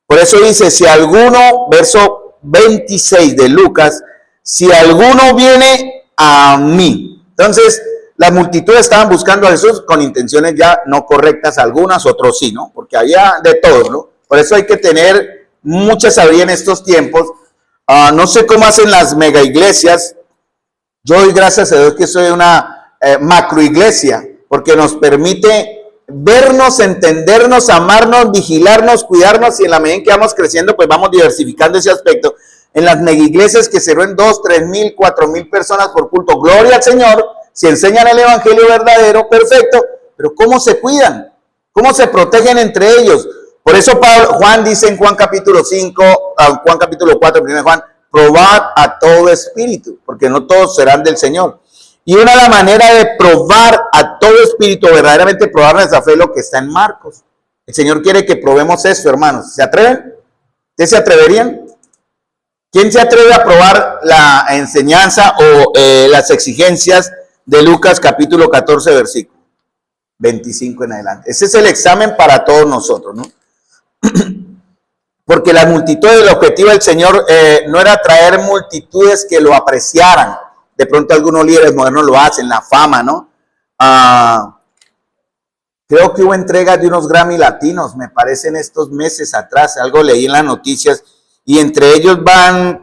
Por eso dice, si alguno, verso 26 de Lucas, si alguno viene a mí. Entonces, las multitudes estaban buscando a Jesús con intenciones ya no correctas, algunas, otros sí, ¿no? Porque había de todo, ¿no? Por eso hay que tener mucha sabiduría en estos tiempos. No sé cómo hacen las mega iglesias. Yo doy gracias a Dios que soy una macro iglesia, porque nos permite vernos, entendernos, amarnos, vigilarnos, cuidarnos, y en la medida en que vamos creciendo, pues vamos diversificando ese aspecto. En las mega iglesias que se ven 2, 3 mil, 4 mil personas por culto, gloria al Señor, si enseñan el evangelio verdadero, perfecto, pero ¿cómo se cuidan? ¿Cómo se protegen entre ellos? Por eso Juan dice en Juan capítulo 5, Juan capítulo 4, 1 Juan, probad a todo espíritu, porque no todos serán del Señor. Y una de las maneras de probar a todo espíritu, verdaderamente probar nuestra fe, es lo que está en Marcos. El Señor quiere que probemos esto, hermanos. ¿Se atreven? ¿Ustedes se atreverían? ¿Quién se atreve a probar la enseñanza o las exigencias de Lucas capítulo 14, versículo 25 en adelante? Ese es el examen para todos nosotros, ¿no? Porque la multitud, el objetivo del Señor no era traer multitudes que lo apreciaran. De pronto algunos líderes modernos lo hacen, la fama, ¿no? Creo que hubo entregas de unos Grammy latinos, me parece en estos meses atrás, algo leí en las noticias, y entre ellos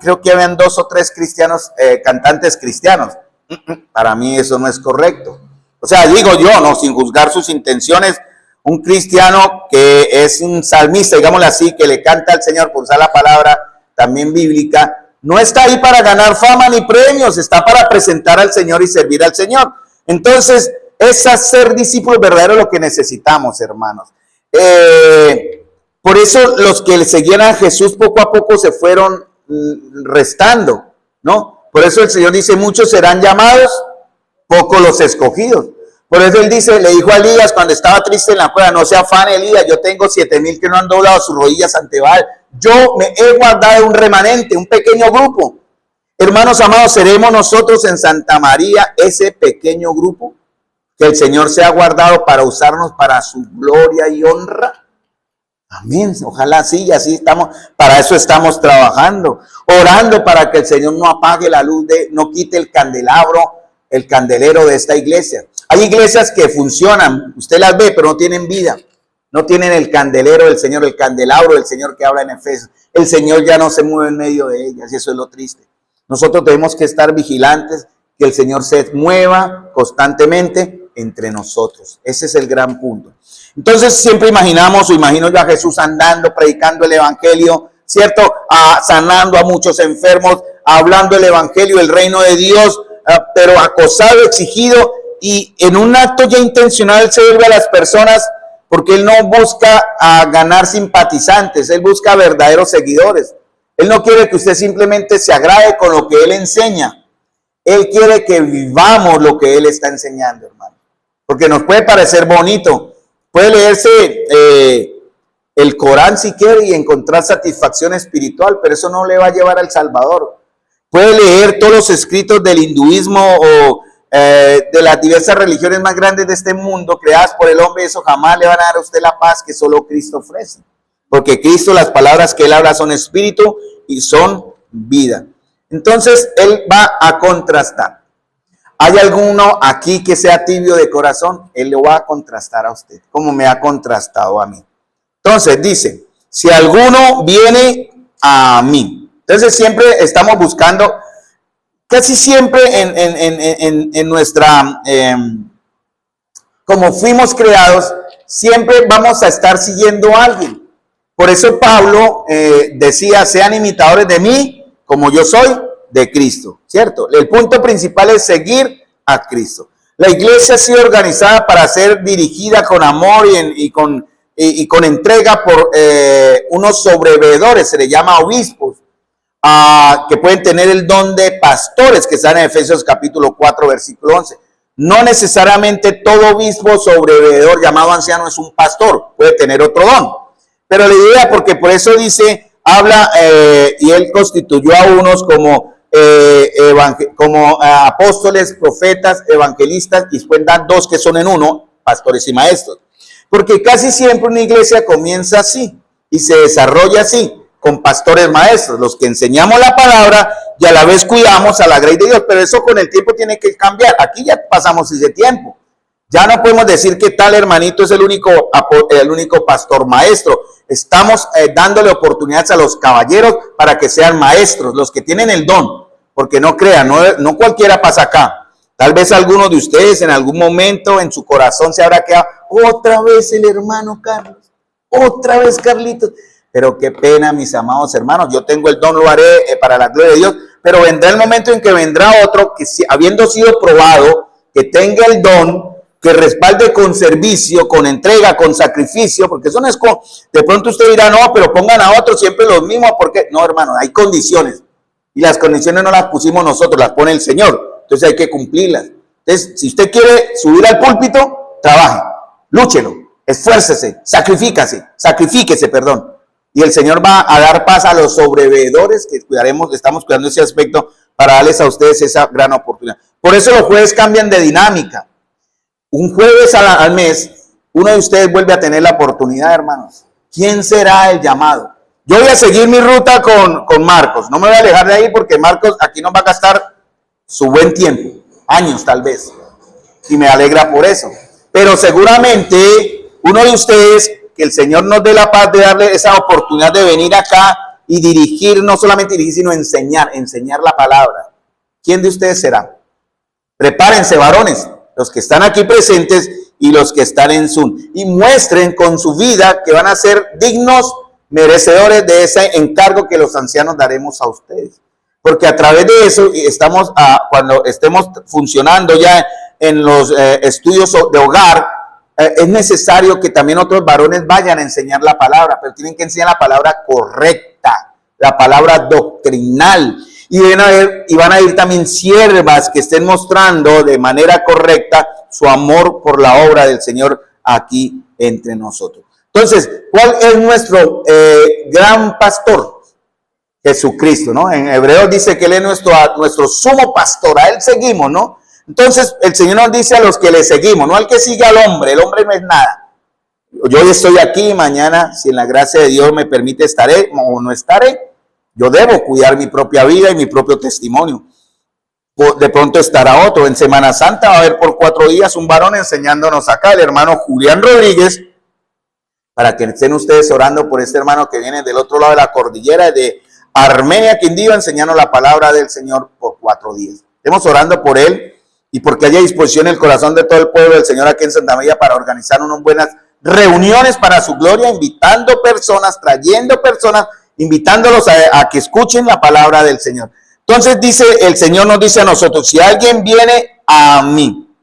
creo que habían 2 o 3 cristianos, cantantes cristianos. Para mí eso no es correcto. O sea, digo yo, no, sin juzgar sus intenciones, un cristiano que es un salmista, digámoslo así, que le canta al Señor, por usar la palabra también bíblica, no está ahí para ganar fama ni premios, está para presentar al Señor y servir al Señor. Entonces, es hacer discípulos verdaderos lo que necesitamos, hermanos. Por eso los que le seguían a Jesús poco a poco se fueron restando, ¿no? Por eso el Señor dice, muchos serán llamados, pocos los escogidos. Por eso él dice, le dijo a Elías cuando estaba triste en la cueva, no se afane Elías, yo tengo 7,000 que no han doblado sus rodillas ante Baal. Yo me he guardado un remanente, un pequeño grupo. Hermanos amados, ¿seremos nosotros en Santa María ese pequeño grupo que el Señor se ha guardado para usarnos para su gloria y honra? Amén, ojalá sí, y así estamos, para eso estamos trabajando, orando para que el Señor no apague la luz, no quite el candelero de esta iglesia. Hay iglesias que funcionan, usted las ve, pero no tienen vida, no tienen el candelero del Señor, el candelabro del Señor que habla en Efesios. El Señor ya no se mueve en medio de ellas, y eso es lo triste. Nosotros tenemos que estar vigilantes, que el Señor se mueva constantemente entre nosotros. Ese es el gran punto. Entonces siempre imagino yo a Jesús andando, predicando el evangelio, ¿cierto? Sanando a muchos enfermos, hablando el evangelio, el reino de Dios, pero acosado, exigido, y en un acto ya intencional se sirve a las personas, porque él no busca ganar simpatizantes, él busca verdaderos seguidores. Él no quiere que usted simplemente se agrade con lo que él enseña. Él quiere que vivamos lo que él está enseñando, hermano. Porque nos puede parecer bonito. Puede leerse el Corán si quiere y encontrar satisfacción espiritual, pero eso no le va a llevar al Salvador. Puede leer todos los escritos del hinduismo o de las diversas religiones más grandes de este mundo, creadas por el hombre, eso jamás le van a dar a usted la paz que solo Cristo ofrece. Porque Cristo, las palabras que él habla son espíritu y son vida. Entonces, él va a contrastar. ¿Hay alguno aquí que sea tibio de corazón? Él lo va a contrastar a usted, como me ha contrastado a mí. Entonces dice, si alguno viene a mí. Entonces siempre estamos buscando, casi siempre en nuestra, como fuimos creados, siempre vamos a estar siguiendo a alguien. Por eso Pablo decía, sean imitadores de mí, como yo soy de Cristo, ¿cierto? El punto principal es seguir a Cristo. La iglesia ha sido organizada para ser dirigida con amor y con entrega por unos sobreveedores, se le llama obispos, que pueden tener el don de pastores, que están en Efesios capítulo 4, versículo 11. No necesariamente todo obispo sobreveedor llamado anciano es un pastor, puede tener otro don. Pero la idea, porque por eso dice, habla, y él constituyó a unos como apóstoles, profetas, evangelistas, y después dan 2 que son en uno, pastores y maestros. Porque casi siempre una iglesia comienza así y se desarrolla así, con pastores maestros, los que enseñamos la palabra y a la vez cuidamos a la grey de Dios, pero eso con el tiempo tiene que cambiar. Aquí ya pasamos ese tiempo. Ya no podemos decir que tal hermanito es el único pastor maestro. Estamos dándole oportunidades a los caballeros para que sean maestros, los que tienen el don, porque no crean, no cualquiera pasa acá. Tal vez alguno de ustedes en algún momento en su corazón se habrá quedado, otra vez el hermano Carlos, otra vez Carlitos. Pero qué pena, mis amados hermanos, yo tengo el don, lo haré para la gloria de Dios, pero vendrá el momento en que vendrá otro que, habiendo sido probado, que tenga el don, que respalde con servicio, con entrega, con sacrificio, porque eso no es con, de pronto usted dirá, no, pero pongan a otros siempre los mismos, porque no, hermano, hay condiciones, y las condiciones no las pusimos nosotros, las pone el Señor, entonces hay que cumplirlas. Entonces, si usted quiere subir al púlpito, trabaje, lúchelo, esfuércese, sacrifíquese, perdón. Y el Señor va a dar paz a los sobreveedores que estamos cuidando ese aspecto para darles a ustedes esa gran oportunidad. Por eso los jueves cambian de dinámica. Un jueves al mes, uno de ustedes vuelve a tener la oportunidad, hermanos. ¿Quién será el llamado? Yo voy a seguir mi ruta con Marcos. No me voy a alejar de ahí porque Marcos aquí nos va a gastar su buen tiempo, años tal vez. Y me alegra por eso. Pero seguramente uno de ustedes, que el Señor nos dé la paz de darle esa oportunidad de venir acá y dirigir, no solamente dirigir, sino enseñar la palabra. ¿Quién de ustedes será? Prepárense, varones, los que están aquí presentes y los que están en Zoom, y muestren con su vida que van a ser dignos merecedores de ese encargo que los ancianos daremos a ustedes. Porque a través de eso estamos, cuando estemos funcionando ya en los estudios de hogar, es necesario que también otros varones vayan a enseñar la palabra, pero tienen que enseñar la palabra correcta, la palabra doctrinal. Y van a ir también siervas que estén mostrando de manera correcta su amor por la obra del Señor aquí entre nosotros. Entonces, ¿cuál es nuestro gran pastor? Jesucristo, ¿no? En Hebreos dice que Él es nuestro sumo pastor, a Él seguimos, ¿no? Entonces, el Señor nos dice a los que le seguimos, no al que sigue al hombre, el hombre no es nada. Yo hoy estoy aquí, mañana, si en la gracia de Dios me permite, estaré o no estaré. Yo debo cuidar mi propia vida y mi propio testimonio. De pronto estará otro. En Semana Santa va a haber por 4 días un varón enseñándonos acá, el hermano Julián Rodríguez, para que estén ustedes orando por este hermano que viene del otro lado de la cordillera de Armenia, Quindío, enseñando la palabra del Señor por 4 días. Estemos orando por él y porque haya disposición en el corazón de todo el pueblo del Señor aquí en Santa María para organizar unas buenas reuniones para su gloria, invitando personas, trayendo personas, invitándolos a que escuchen la palabra del Señor. Entonces dice, el Señor nos dice a nosotros, si alguien viene a mí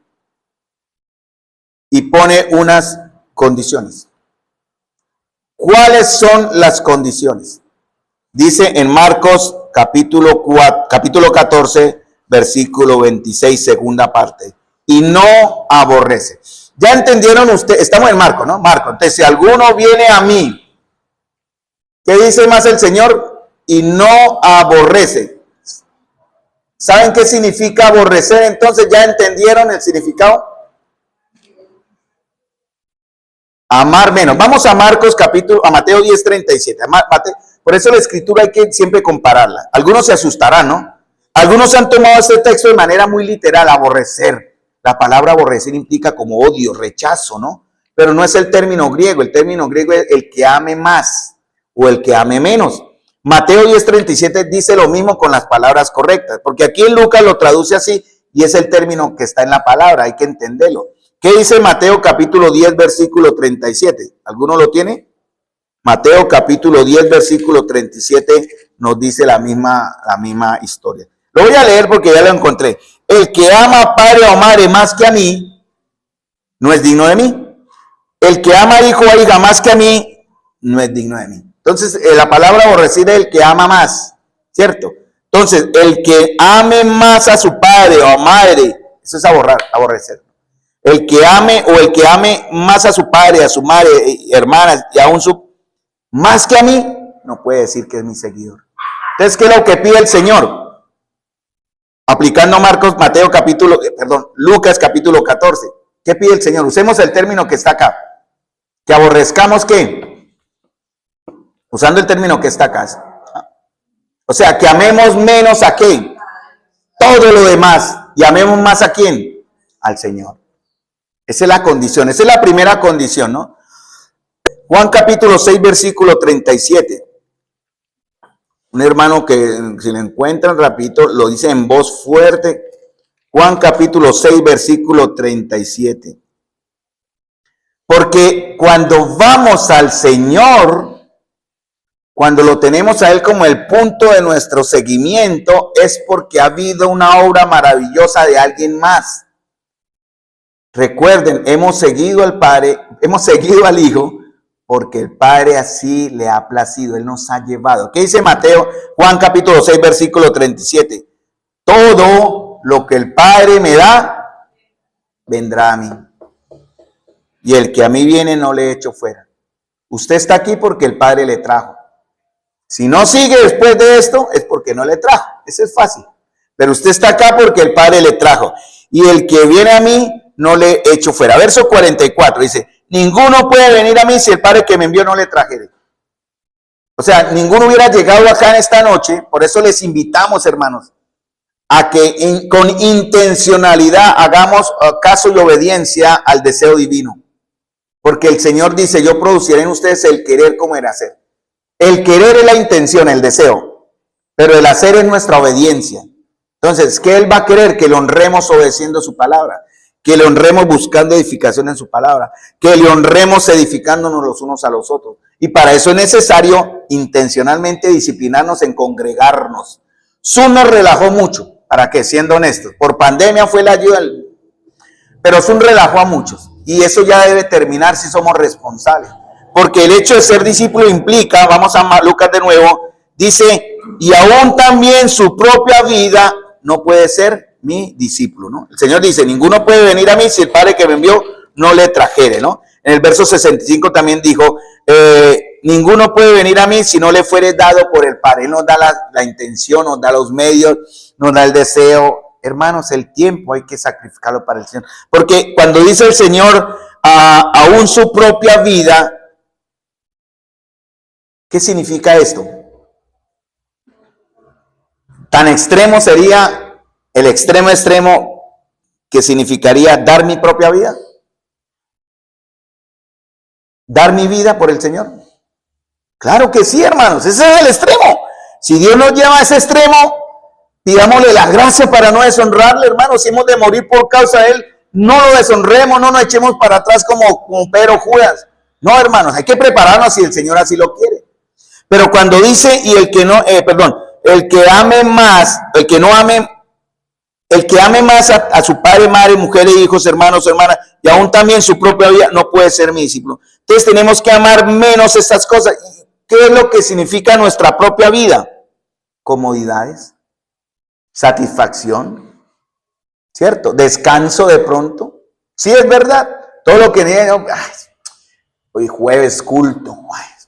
y pone unas condiciones. ¿Cuáles son las condiciones? Dice en Marcos capítulo 14, versículo 26, segunda parte. Y no aborrece. Ya entendieron ustedes, estamos en Marcos, ¿no? Marcos. Entonces, si alguno viene a mí, ¿qué dice más el Señor? Y no aborrece. ¿Saben qué significa aborrecer? Entonces, ¿ya entendieron el significado? Amar menos. Vamos a Mateo 10, 37. Por eso la escritura hay que siempre compararla. Algunos se asustarán, ¿no? Algunos han tomado este texto de manera muy literal, aborrecer. La palabra aborrecer implica como odio, rechazo, ¿no? Pero no es el término griego. El término griego es el que ame más o el que ame menos. Mateo 10:37 dice lo mismo con las palabras correctas, porque aquí en Lucas lo traduce así y es el término que está en la palabra, hay que entenderlo. ¿Qué dice Mateo capítulo 10, versículo 37? ¿Alguno lo tiene? Mateo capítulo 10, versículo 37 nos dice la misma historia. Lo voy a leer porque ya lo encontré. El que ama a padre o madre más que a mí, no es digno de mí. El que ama a hijo o hija más que a mí, no es digno de mí. Entonces, la palabra aborrecer es el que ama más, ¿cierto? Entonces, el que ame más a su padre o madre, eso es aborrecer. El que ame o el que ame más a su padre, a su madre, hermanas y aún más que a mí, no puede decir que es mi seguidor. Entonces, ¿qué es lo que pide el Señor? Aplicando Lucas capítulo 14. ¿Qué pide el Señor? Usemos el término que está acá. Que aborrezcamos, ¿qué? Usando el término que está acá. O sea, que amemos menos a qué? Todo lo demás. Y amemos más a quién? Al Señor. Esa es la condición. Esa es la primera condición, ¿no? Juan capítulo 6, versículo 37. Un hermano que si lo encuentran rapidito, lo dice en voz fuerte. Juan capítulo 6, versículo 37. Porque cuando vamos al Señor, cuando lo tenemos a Él como el punto de nuestro seguimiento, es porque ha habido una obra maravillosa de alguien más. Recuerden, hemos seguido al Padre, hemos seguido al Hijo, porque el Padre así le ha placido, Él nos ha llevado. ¿Qué dice Juan capítulo 6, versículo 37? Todo lo que el Padre me da, vendrá a mí. Y el que a mí viene, no le echo fuera. Usted está aquí porque el Padre le trajo. Si no sigue después de esto, es porque no le trajo. Eso es fácil. Pero usted está acá porque el Padre le trajo. Y el que viene a mí, no le echo fuera. Verso 44 dice, ninguno puede venir a mí si el Padre que me envió no le trajere. O sea, ninguno hubiera llegado acá en esta noche. Por eso les invitamos, hermanos, a que con intencionalidad hagamos caso y obediencia al deseo divino. Porque el Señor dice, yo produciré en ustedes el querer como el hacer. El querer es la intención, el deseo, pero el hacer es nuestra obediencia. Entonces, ¿qué Él va a querer? Que le honremos obedeciendo su palabra, que le honremos buscando edificación en su palabra, que le honremos edificándonos los unos a los otros. Y para eso es necesario intencionalmente disciplinarnos en congregarnos. Zoom nos relajó mucho, ¿para qué? Siendo honestos, por pandemia fue la ayuda, pero Zoom relajó a muchos. Y eso ya debe terminar si somos responsables. Porque el hecho de ser discípulo implica, vamos a Lucas de nuevo, dice, y aún también su propia vida no puede ser mi discípulo, ¿no? El Señor dice, ninguno puede venir a mí si el Padre que me envió no le trajere, ¿no? En el verso 65 también dijo, ninguno puede venir a mí si no le fuere dado por el Padre. Él nos da la intención, nos da los medios, nos da el deseo. Hermanos, el tiempo hay que sacrificarlo para el Señor. Porque cuando dice el Señor, aún su propia vida, ¿qué significa esto? Tan extremo sería el extremo que significaría dar mi propia vida. Dar mi vida por el Señor. Claro que sí, hermanos, ese es el extremo. Si Dios nos lleva a ese extremo, pidámosle la gracia para no deshonrarle, hermanos. Si hemos de morir por causa de Él, no lo deshonremos, no nos echemos para atrás como Pedro Judas. No, hermanos, hay que prepararnos si el Señor así lo quiere. Pero cuando dice, y el que no, el que ame más, el que ame más a su padre, madre, mujeres, hijos, hermanos, hermanas, y aún también su propia vida, no puede ser mi discípulo. Entonces tenemos que amar menos estas cosas. ¿Qué es lo que significa nuestra propia vida? Comodidades, satisfacción, ¿cierto? Descanso de pronto. Sí, es verdad. Todo lo que hoy jueves culto,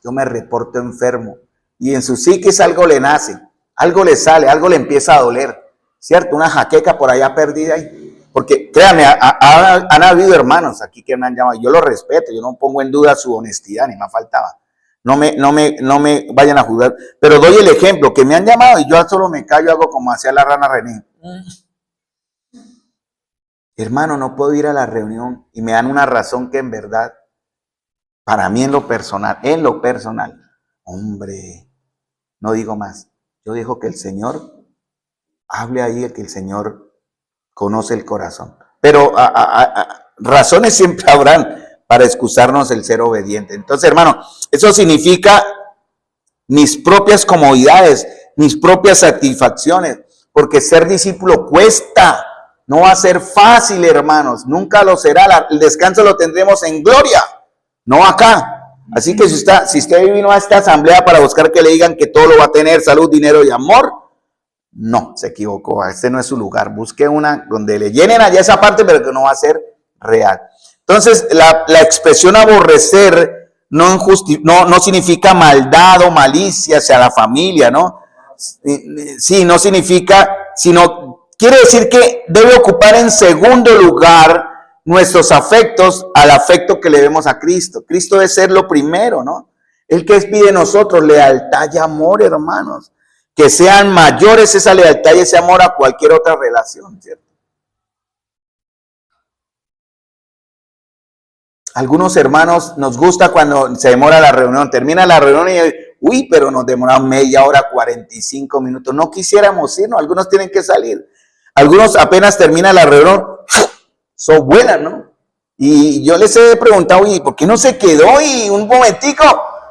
yo me reporto enfermo. Y en su psiquis algo le nace, algo le sale, algo le empieza a doler, ¿cierto? Una jaqueca por allá perdida ahí. Porque créanme, han habido hermanos aquí que me han llamado, yo los respeto, yo no pongo en duda su honestidad, ni más faltaba. No me vayan a juzgar, pero doy el ejemplo, que me han llamado y yo solo me callo, hago como hacía la rana René. Hermano, no puedo ir a la reunión y me dan una razón que en verdad, para mí en lo personal, hombre, no digo más. Yo digo que el Señor hable ahí, que el Señor conoce el corazón. Pero razones siempre habrán para excusarnos el ser obediente. Entonces, hermano, eso significa mis propias comodidades, mis propias satisfacciones, porque ser discípulo cuesta. No va a ser fácil, hermanos. Nunca lo será. El descanso lo tendremos en gloria, no acá. Así que si usted vino a esta asamblea para buscar que le digan que todo lo va a tener, salud, dinero y amor, no, se equivocó. Este no es su lugar. Busque una donde le llenen allá esa parte, pero que no va a ser real. Entonces, la expresión aborrecer no significa maldad o malicia hacia la familia, ¿no? Sí, no significa, sino quiere decir que debe ocupar en segundo lugar nuestros afectos al afecto que le demos a Cristo. Cristo debe ser lo primero, ¿no? El que pide de nosotros lealtad y amor, hermanos. Que sean mayores esa lealtad y ese amor a cualquier otra relación, ¿cierto? Algunos hermanos nos gusta cuando se demora la reunión. Termina la reunión y, pero nos demoramos media hora, 45 minutos. No quisiéramos irnos, algunos tienen que salir. Algunos apenas termina la reunión, son buenas, ¿no? Y yo les he preguntado, ¿y por qué no se quedó? Y un momentico,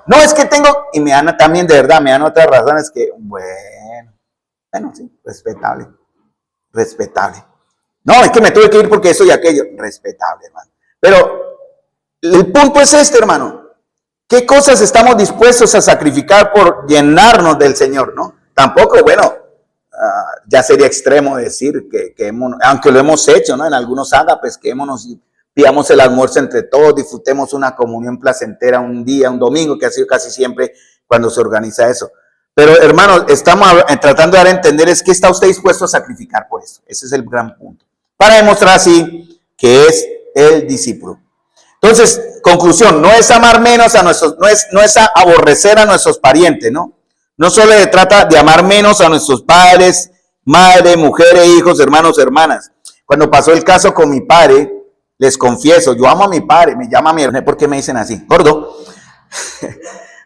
no, es que tengo, y me dan también, de verdad, me dan otras razones que, bueno, sí, respetable. No, es que me tuve que ir porque eso y aquello, respetable, hermano. Pero el punto es este, hermano. ¿Qué cosas estamos dispuestos a sacrificar por llenarnos del Señor, no? Tampoco, bueno, ya sería extremo decir que aunque lo hemos hecho, ¿no? En algunos ágapes, pidamos el almuerzo entre todos, disfrutemos una comunión placentera un día, un domingo, que ha sido casi siempre cuando se organiza eso. Pero, hermanos, estamos tratando de dar a entender es que está usted dispuesto a sacrificar por eso. Ese es el gran punto. Para demostrar así que es el discípulo. Entonces, conclusión, no es amar menos a nuestros, no es aborrecer a nuestros parientes, ¿no? No solo se trata de amar menos a nuestros padres, madre, mujeres, hijos, hermanos, hermanas. Cuando pasó el caso con mi padre, Les confieso, yo amo a mi padre, me llama a mi hermano. ¿Por qué me dicen así? Gordo,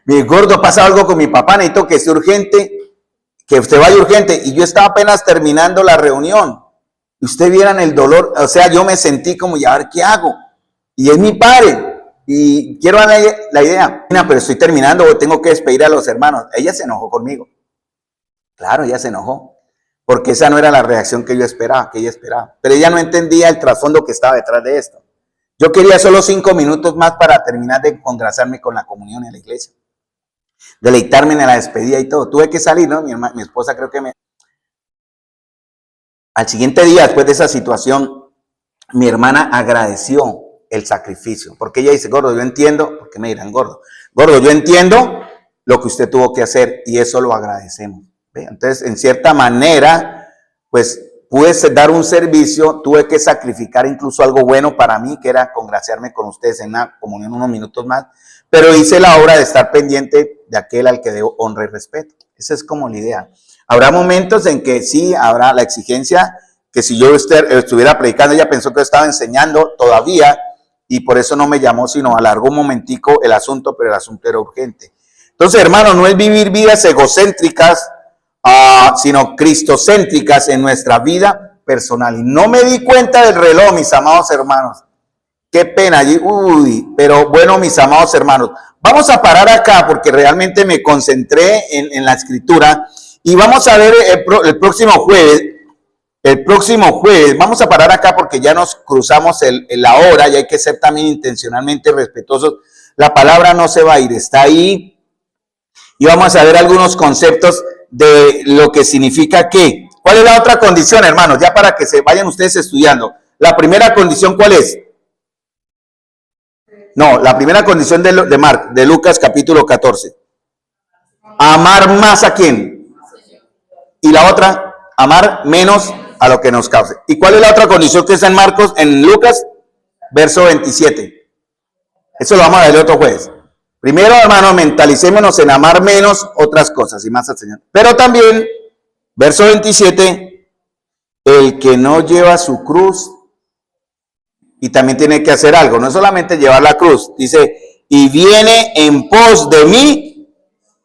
mi gordo, pasa algo con mi papá, necesito que esté urgente, que usted vaya urgente. Y yo estaba apenas terminando la reunión. Y usted vieran el dolor, o sea, yo me sentí como, ya a ver qué hago. Y es mi padre. Y quiero darle la idea, pero estoy terminando, tengo que despedir a los hermanos. Ella se enojó conmigo. Claro, ella se enojó. Porque esa no era la reacción que yo esperaba, que ella esperaba. Pero ella no entendía el trasfondo que estaba detrás de esto. Yo quería solo 5 minutos más para terminar de congraciarme con la comunión en la iglesia. Deleitarme en la despedida y todo. Tuve que salir, ¿no? Mi esposa creo que me... Al siguiente día, después de esa situación, mi hermana agradeció el sacrificio. Porque ella dice, gordo, yo entiendo, porque me dirán gordo, yo entiendo lo que usted tuvo que hacer y eso lo agradecemos. ¿Ve? Entonces, en cierta manera, pues pude dar un servicio, tuve que sacrificar incluso algo bueno para mí, que era congraciarme con ustedes en la comunión unos minutos más, pero hice la obra de estar pendiente de aquel al que debo honra y respeto. Esa es como la idea. Habrá momentos en que sí, habrá la exigencia, que si yo estuviera predicando, ella pensó que yo estaba enseñando todavía, y por eso no me llamó, sino alargó un momentico el asunto, pero el asunto era urgente. Entonces, hermano, no es vivir vidas egocéntricas, sino cristocéntricas en nuestra vida personal. Y no me di cuenta del reloj, mis amados hermanos. Qué pena allí, pero bueno, mis amados hermanos, vamos a parar acá porque realmente me concentré en la escritura y vamos a ver el próximo jueves. El próximo jueves, vamos a parar acá porque ya nos cruzamos la hora y hay que ser también intencionalmente respetuosos. La palabra no se va a ir, está ahí. Y vamos a ver algunos conceptos de lo que significa qué. ¿Cuál es la otra condición, hermanos? Ya para que se vayan ustedes estudiando. La primera condición, ¿cuál es? No, la primera condición de Lucas capítulo 14. Amar más a quién. Y la otra, amar menos a lo que nos cause. ¿Y cuál es la otra condición que está en Lucas? Verso 27. Eso lo vamos a ver el otro jueves. Primero, hermano, mentalicémonos en amar menos otras cosas y más al Señor. Pero también, verso 27, el que no lleva su cruz y también tiene que hacer algo, no es solamente llevar la cruz, dice, y viene en pos de mí,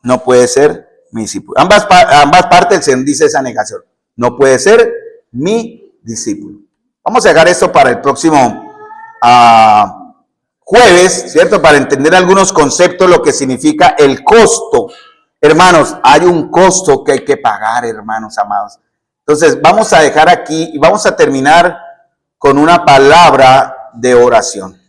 no puede ser mi discípulo. Ambas partes se dice esa negación, no puede ser mi discípulo. Vamos a dejar esto para el próximo jueves, ¿cierto? Para entender algunos conceptos, lo que significa el costo. Hermanos, hay un costo que hay que pagar, hermanos amados. Entonces, vamos a dejar aquí y vamos a terminar con una palabra de oración.